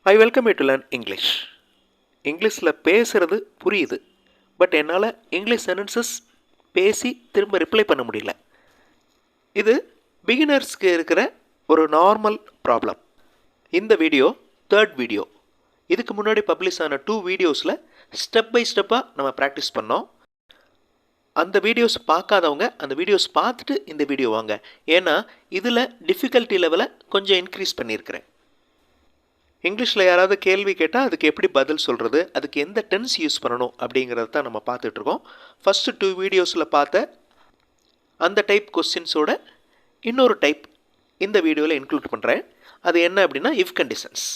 I welcome you to learn English. இங்கிலீஷில் பேசுகிறது புரியுது, பட் என்னால் இங்கிலீஷ் சென்டென்சஸ் பேசி திரும்ப ரிப்ளை பண்ண முடியல. இது பிகினர்ஸ்க்கு இருக்கிற ஒரு நார்மல் ப்ராப்ளம். இந்த வீடியோ தேர்ட் வீடியோ. இதுக்கு முன்னாடி பப்ளிஷ் ஆன 2 வீடியோஸில் ஸ்டெப் பை ஸ்டெப்பாக நம்ம ப்ராக்டிஸ் பண்ணோம். அந்த வீடியோஸ் பார்க்காதவங்க அந்த வீடியோஸ் பார்த்துட்டு இந்த வீடியோ வாங்க. ஏன்னா இதில் டிஃபிகல்ட்டி லெவலை கொஞ்சம் இன்க்ரீஸ் பண்ணியிருக்கிறேன். இங்கிலீஷில் யாராவது கேள்வி கேட்டால் அதுக்கு எப்படி பதில் சொல்கிறது, அதுக்கு எந்த டென்ஸ் யூஸ் பண்ணணும் அப்படிங்கிறத தான் நம்ம பார்த்துட்ருக்கோம். ஃபஸ்ட்டு 2 வீடியோஸில் பார்த்த அந்த டைப் கொஸ்டின்ஸோட இன்னொரு டைப் இந்த வீடியோவில் இன்க்ளூட் பண்ணுறேன். அது என்ன அப்படின்னா if conditions.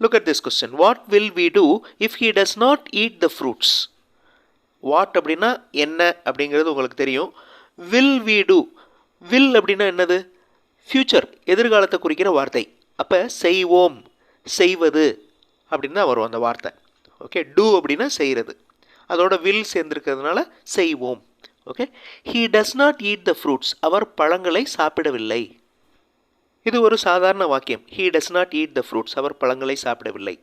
Look at this question. What will we do if he does not eat the fruits? What அப்படின்னா என்ன அப்படிங்கிறது உங்களுக்கு தெரியும். Will we two. வில் அப்படின்னா என்னது? ஃப்யூச்சர், எதிர்காலத்தை குறிக்கிற வார்த்தை. அப்போ செய்வோம், செய்வது அப்படின்னு தான் வரும் அந்த வார்த்தை. ஓகே, டூ அப்படின்னா செய்கிறது, அதோட வில் சேர்ந்துருக்கிறதுனால செய்வோம். Okay, he does not eat the fruits. அவர் பழங்களை சாப்பிடவில்லை. இது ஒரு சாதாரண வாக்கியம். He does not eat the fruits, அவர் பழங்களை சாப்பிடவில்லை.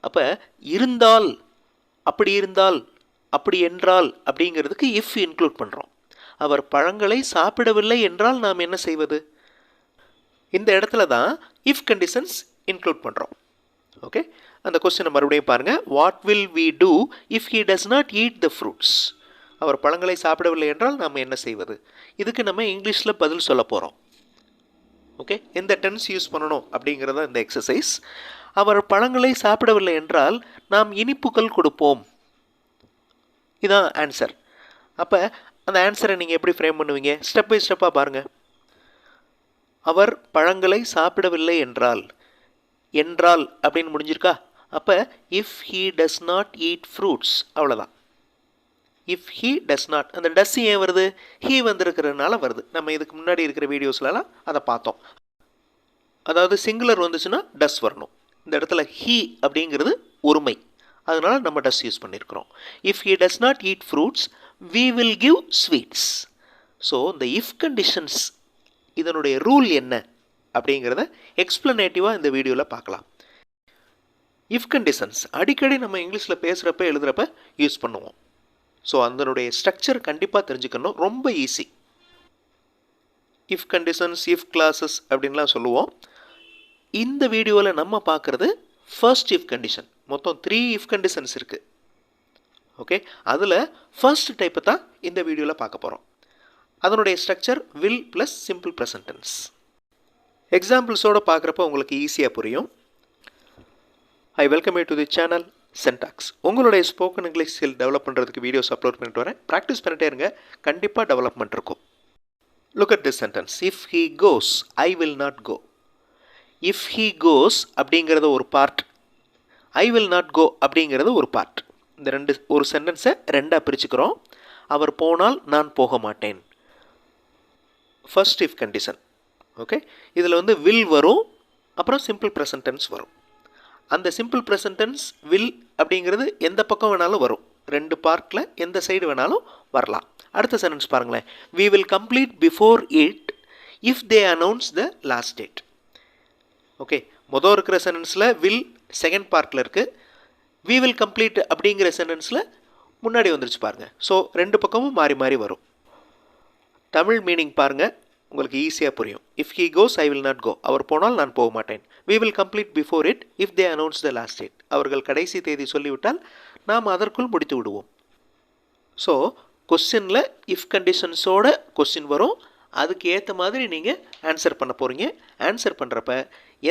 அப்போ இருந்தால், அப்படி இருந்தால், அப்படி என்றால் அப்படிங்கிறதுக்கு இஃப் இன்க்ளூட் பண்ணுறோம். அவர் பழங்களை சாப்பிடவில்லை என்றால் நாம் என்ன செய்வது? இந்த இடத்துல தான் இஃப் கண்டிஷன்ஸ் இன்க்ளூட் பண்ணுறோம். ஓகே, அந்த கொஸ்டினை மறுபடியும் பாருங்கள். What will we do if he does not eat the fruits? அவர் பழங்களை சாப்பிடவில்லை என்றால் நாம் என்ன செய்வது? இதுக்கு நம்ம இங்கிலீஷில் பதில் சொல்ல போகிறோம். ஓகே, எந்த டென்ஸ் யூஸ் பண்ணணும் அப்படிங்கிறத இந்த எக்ஸசைஸ். அவர் பழங்களை சாப்பிடவில்லை என்றால் நாம் இனிப்புகள் கொடுப்போம். இதுதான் ஆன்சர். அப்போ அந்த ஆன்சரை நீங்கள் எப்படி ஃப்ரேம் பண்ணுவீங்க? ஸ்டெப் பை ஸ்டெப்பாக பாருங்கள். அவர் பழங்களை சாப்பிடவில்லை என்றால், என்றால் அப்படின்னு முடிஞ்சிருக்கா? அப்போ if he does not eat fruits, அவ்வளோதான். இஃப் ஹீ டஸ் நாட், அந்த டஸ் ஏன் வருது? ஹீ வந்திருக்கிறதுனால வருது. நம்ம இதுக்கு முன்னாடி இருக்கிற வீடியோஸ்லாம் அதை பார்த்தோம். அதாவது சிங்குலர் வந்துச்சுன்னா டஸ் வரணும். இந்த இடத்துல ஹீ அப்படிங்கிறது ஒருமை, அதனால் நம்ம டஸ் யூஸ் பண்ணியிருக்கிறோம். If he does not eat fruits we will give sweets. So இந்த இஃப் கண்டிஷன்ஸ் இதனுடைய ரூல் என்ன அப்படிங்கிறத எக்ஸ்பிளனேட்டிவாக இந்த வீடியோவில் பார்க்கலாம். இஃப் கண்டிஷன்ஸ் அடிக்கடி நம்ம இங்கிலீஷில் பேசுகிறப்ப எழுதுகிறப்ப யூஸ் பண்ணுவோம். ஸோ அதனுடைய ஸ்ட்ரக்சர் கண்டிப்பாக தெரிஞ்சுக்கணும். ரொம்ப easy. If conditions, if classes அப்படின்லாம் சொல்லுவோம். இந்த வீடியோவில் நம்ம பார்க்குறது ஃபர்ஸ்ட் இஃப் கண்டிஷன். மொத்தம் 3 இஃப் கண்டிஷன்ஸ் இருக்குது. ஓகே, அதில் ஃபர்ஸ்ட் டைப்பை தான் இந்த வீடியோவில் பார்க்க போகிறோம். அதனுடைய structure will plus simple present tense. எக்ஸாம்பிள்ஸோடு பார்க்குறப்ப உங்களுக்கு ஈஸியாக புரியும். I welcome you to the channel Sentax. உங்களுடைய ஸ்போக்கன் இங்கிலீஷ் ஸ்கில் டெவலப் பண்ணுறதுக்கு வீடியோஸ் அப்லோட் பண்ணிட்டு வரேன். ப்ராக்டிஸ் பண்ணிட்டே இருங்க, கண்டிப்பாக டெவலப்மெண்ட் இருக்கும். Look at this sentence. If he goes I will not go. If he goes அப்படிங்கிறது ஒரு பார்ட், ஐ வில் நாட் கோ அப்படிங்கிறது ஒரு பார்ட். இந்த ஒரு சென்டென்ஸை ரெண்டாக பிரிச்சுக்கிறோம். அவர் போனால் நான் போக மாட்டேன். First if condition. ஓகே, இதில் வில் வரும், அப்புறம் சிம்பிள் ப்ரெசன்ட் டென்ஸ் வரும். அந்த சிம்பிள் ப்ரெசன்ட் டென்ஸ் வில் அப்படிங்கிறது எந்த பக்கம் வேணாலும் வரும். 2 பார்ட்டில் எந்த சைடு வேணாலும் வரலாம். அடுத்த சென்டென்ஸ் பாருங்களேன். We will complete before it if they announce the last date. Okay, மொதல் இருக்கிற சென்டென்ஸில் வில் செகண்ட் பார்ட்டில் இருக்குது. வி வில் கம்ப்ளீட் அப்படிங்கிற சென்டென்ஸில் முன்னாடி வந்துருச்சு பாருங்கள். ஸோ 2 பக்கமும் மாறி மாறி வரும். தமிழ் மீனிங் பாருங்கள், உங்களுக்கு ஈஸியாக புரியும். If he goes I will not go. அவர் போனால் நான் போக மாட்டேன். We will complete before it if they announce the last date. அவர்கள் கடைசி தேதி சொல்லிவிட்டால் நாம் அதற்குள் முடித்து விடுவோம். ஸோ கொஸ்டினில் இஃப் கண்டிஷன்ஸோட கொஸ்டின் வரும். அதுக்கு ஏற்ற மாதிரி நீங்கள் ஆன்சர் பண்ண போகிறீங்க. ஆன்சர் பண்ணுறப்ப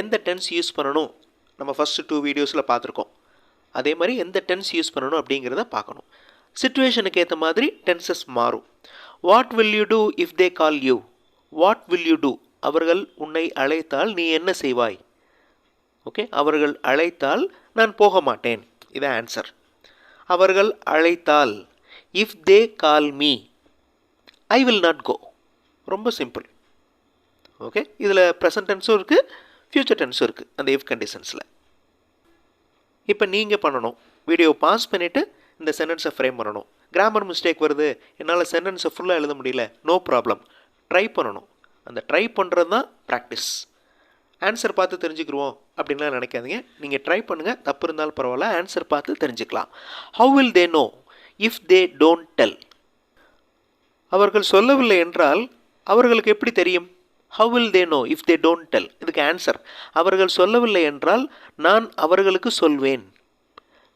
எந்த டென்ஸ் யூஸ் பண்ணணும் நம்ம ஃபஸ்ட்டு 2 வீடியோஸில் பார்த்துருக்கோம். அதே மாதிரி எந்த டென்ஸ் யூஸ் பண்ணணும் அப்படிங்கிறத பார்க்கணும். சிச்சுவேஷனுக்கு ஏற்ற மாதிரி டென்சஸ் மாறும். What will you do if they call you? What will you do? அவர்கள் உன்னை அழைத்தால் நீ என்ன செய்வாய்? ஓகே, அவர்கள் அழைத்தால் நான் போக மாட்டேன். இதான் ஆன்சர். அவர்கள் அழைத்தால் if they call me I will not go. ரொம்ப சிம்பிள். ஓகே, இதில் ப்ரெசன்ட் டென்ஸும் இருக்குது, ஃப்யூச்சர் டென்ஸும் இருக்குது அந்த இஃப் கண்டிஷன்ஸில். இப்போ நீங்கள் பண்ணணும், வீடியோ பாஸ் பண்ணிவிட்டு இந்த சென்டென்ஸை ஃப்ரேம் பண்ணணும். கிராமர் மிஸ்டேக் வருது, என்னால் சென்டென்ஸை ஃபுல்லாக எழுத முடியல, நோ ப்ராப்ளம். ட்ரை பண்ணணும். அந்த ட்ரை பண்ணுறது தான் ப்ராக்டிஸ். ஆன்சர் பார்த்து தெரிஞ்சுக்கிருவோம் அப்படின்லாம் நினைக்காதீங்க. நீங்கள் ட்ரை பண்ணுங்கள், தப்பு இருந்தாலும் பரவாயில்ல, ஆன்சர் பார்த்து தெரிஞ்சுக்கலாம். How will they know if they don't del? அவர்கள் சொல்லவில்லை என்றால் அவர்களுக்கு எப்படி தெரியும்? How will they know if they don't del? இதுக்கு ஆன்சர், அவர்கள் சொல்லவில்லை என்றால் நான் அவர்களுக்கு சொல்வேன்.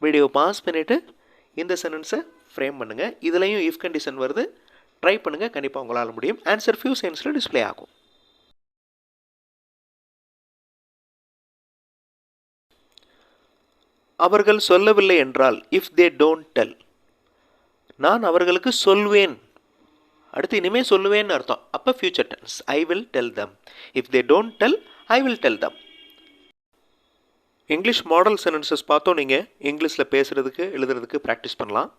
வீடியோ பாஸ் பண்ணிவிட்டு இந்த சென்டென்ஸை ஃப்ரேம் பண்ணுங்கள். இதுலேயும் இஃப் கண்டிஷன் வருது, ட்ரை பண்ணுங்கள், கண்டிப்பாக உங்களால் முடியும். ஆன்சர் ஃபியூ செகண்ட்ஸில் டிஸ்பிளே ஆகும். அவர்கள் சொல்லவில்லை என்றால் இஃப் தே டோன்ட் டெல், நான் அவர்களுக்கு சொல்வேன். அடுத்து இனிமேல் சொல்லுவேன்னு அர்த்தம். அப்போ future tense, I will tell them. If they don't tell, I will tell them. English model sentences பார்த்தோம். நீங்கள் இங்கிலீஷில் பேசுகிறதுக்கு எழுதுறதுக்கு ப்ராக்டிஸ் பண்ணலாம்.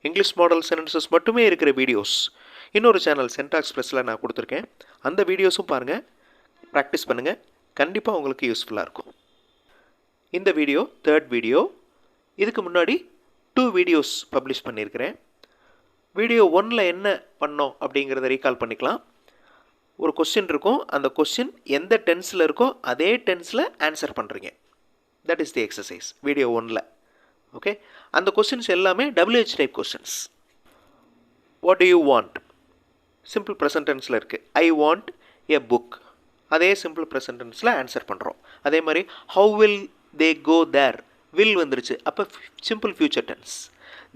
இங்கிலீஷ் மாடல் சென்டென்சஸ் மட்டுமே இருக்கிற வீடியோஸ் இன்னொரு சேனல் சென்டாக்ஸ் ப்ளஸில் நான் கொடுத்துருக்கேன். அந்த வீடியோஸும் பாருங்கள், ப்ராக்டிஸ் பண்ணுங்கள், கண்டிப்பாக உங்களுக்கு யூஸ்ஃபுல்லாக இருக்கும். இந்த வீடியோ 3rd வீடியோ. இதுக்கு முன்னாடி 2 வீடியோஸ் பப்ளிஷ் பண்ணியிருக்கிறேன். வீடியோ 1ல் என்ன பண்ணோம் அப்படிங்கிறத ரீகால் பண்ணிக்கலாம். ஒரு கொஸ்டின் இருக்கும், அந்த கொஸ்டின் எந்த டென்ஸில் இருக்கோ அதே டென்ஸில் ஆன்சர் பண்ணுறீங்க. That is the exercise video 1ல். ஓகே, அந்த கொஸ்டின்ஸ் எல்லாமே WH type questions. What do you want simple present டென்ஸில் இருக்குது. ஐ வாண்ட் எ புக், அதே சிம்பிள் ப்ரெசன்ட் டென்ஸில் ஆன்சர் பண்ணுறோம். அதே மாதிரி how will they go there, will வந்துருச்சு, அப்போ simple future tense.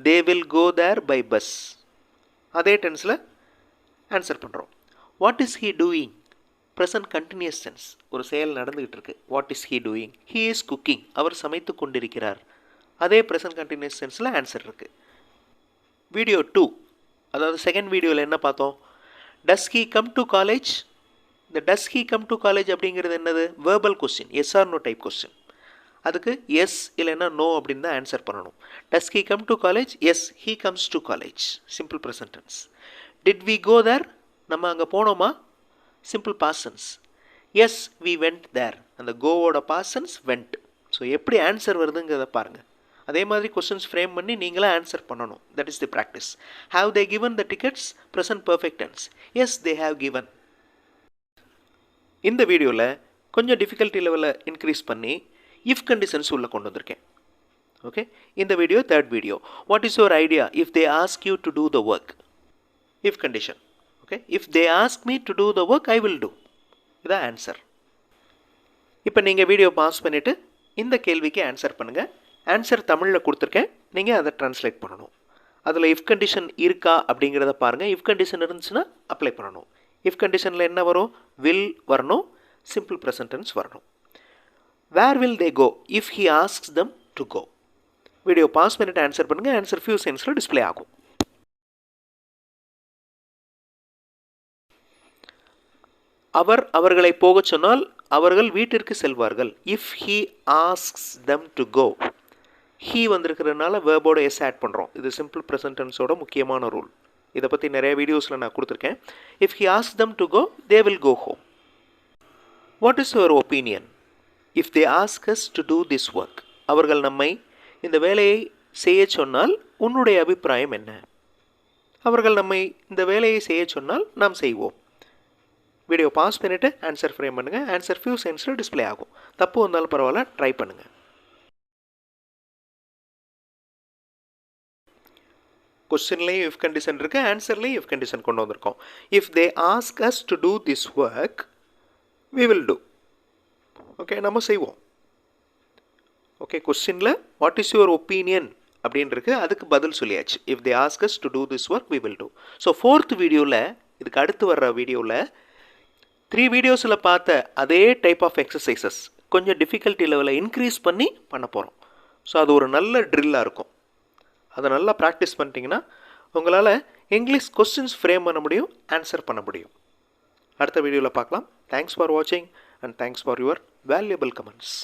They will go there by bus, அதே டென்ஸில் ஆன்சர் பண்ணுறோம். What is he doing, present continuous tense, ஒரு செயல் நடந்துகிட்டு இருக்கு. What is he doing, he is cooking, அவர் சமைத்து கொண்டிருக்கிறார், அதே ப்ரெசன்ட் கண்டினியூஸ் டென்ஸில் ஆன்சர் இருக்குது. வீடியோ 2, அதாவது செகண்ட் வீடியோவில் என்ன பார்த்தோம்? Does he come to college. இந்த does he come to college அப்படிங்கிறது என்னது? Verbal question, yes or no type question. அதுக்கு எஸ் இல்லைன்னா நோ அப்படின்னு தான் ஆன்சர் பண்ணணும். Does he come to college? Yes, he comes to college, simple present tense. Did we go தேர், நம்ம அங்கே போனோமா? Simple past tense. Yes, we went there, அந்த கோவோட பாஸ்ட் டென்ஸ் வெண்ட். ஸோ எப்படி ஆன்சர் வருதுங்கிறத பாருங்கள். அதே மாதிரி கொஸ்டின்ஸ் ஃப்ரேம் பண்ணி நீங்களே ஆன்சர் பண்ணணும். That is the practice. Have they given the tickets, present perfect tense. Yes, they have given. இந்த வீடியோவில் கொஞ்சம் டிஃபிகல்ட்டி லெவலை இன்க்ரீஸ் பண்ணி இஃப் கண்டிஷன்ஸ் உள்ளே கொண்டு வந்திருக்கேன். ஓகே, இந்த video 3rd video. What is your idea if they ask you to do the work? If condition. Okay, if they ask me to do the work, I will do. இதான் answer. இப்போ நீங்கள் video pass பண்ணிவிட்டு இந்த கேள்விக்கு answer பண்ணுங்கள். Answer தமிழில் கொடுத்துருக்கேன், நீங்கள் அதை ட்ரான்ஸ்லேட் பண்ணணும். அதில் இஃப் கண்டிஷன் இருக்கா அப்படிங்கிறத பாருங்கள். இஃப் கண்டிஷன் இருந்துச்சுன்னா அப்ளை பண்ணணும். இஃப் கண்டிஷனில் என்ன வரும்? வில் வரணும், சிம்பிள் ப்ரெசன்ட் டென்ஸ் வரணும். Where will they go if he asks them to go? Video pause பண்ணிட்டு ஆன்சர் பண்ணுங்கள். ஆன்சர் ஃபியூ செகண்ட்ஸில் டிஸ்பிளே ஆகும். அவர் அவர்களை போகச் சொன்னால் அவர்கள் வீட்டிற்கு செல்வார்கள். If he asks them to go, he வந்திருக்கிறதுனால வேர்போட எஸ் ஆட் பண்ணுறோம். இது சிம்பிள் ப்ரெசன்ட் டென்ஸோட முக்கியமான ரூல். இதை பற்றி நிறைய வீடியோஸில் நான் கொடுத்துருக்கேன். If he ask them to go, they will go home. What is your opinion if they ask us to do this work? அவர்கள் நம்மை இந்த வேலையை செய்ய சொன்னால் உன்னுடைய அபிப்பிராயம் என்ன? அவர்கள் நம்மை இந்த வேலையை செய்ய சொன்னால் நாம் செய்வோம். வீடியோ பாஸ் பண்ணிவிட்டு ஆன்சர் ஃப்ரேம் பண்ணுங்கள். ஆன்சர் ஃபியூ செகண்ட்ஸில் டிஸ்பிளே ஆகும். தப்பு வந்தாலும் பரவாயில்ல, ட்ரை பண்ணுங்கள். கொஸ்டின்லேயும் இஃப் கண்டிஷன் இருக்குது, ஆன்சர்லேயும் இஃப் கண்டிஷன் கொண்டு வந்திருக்கோம். If they ask us to do this work, we will do. Okay, நம்ம செய்வோம். ஓகே, கொஸ்டினில் வாட் இஸ் யுவர் ஒப்பீனியன் அப்படின்றது, அதுக்கு பதில் சொல்லியாச்சு. If they ask us to do this work, we will do. So 4th வீடியோவில், இதுக்கு அடுத்து வர்ற வீடியோவில் 3 வீடியோஸில் பார்த்த அதே டைப் ஆஃப் எக்ஸசைசஸ் கொஞ்சம் டிஃபிகல்ட்டி லெவலை இன்க்ரீஸ் பண்ணி பண்ண போகிறோம். ஸோ அது ஒரு நல்ல ட்ரில்லாக இருக்கும். அதை நல்லா ப்ராக்டிஸ் பண்ணிட்டீங்கன்னா உங்களால் இங்கிலீஷ் கொஸ்டின்ஸ் ஃப்ரேம் பண்ண முடியும், ஆன்சர் பண்ண முடியும். அடுத்த வீடியோவில் பார்க்கலாம். தேங்க்ஸ் ஃபார் வாட்சிங் and thanks for your valuable comments.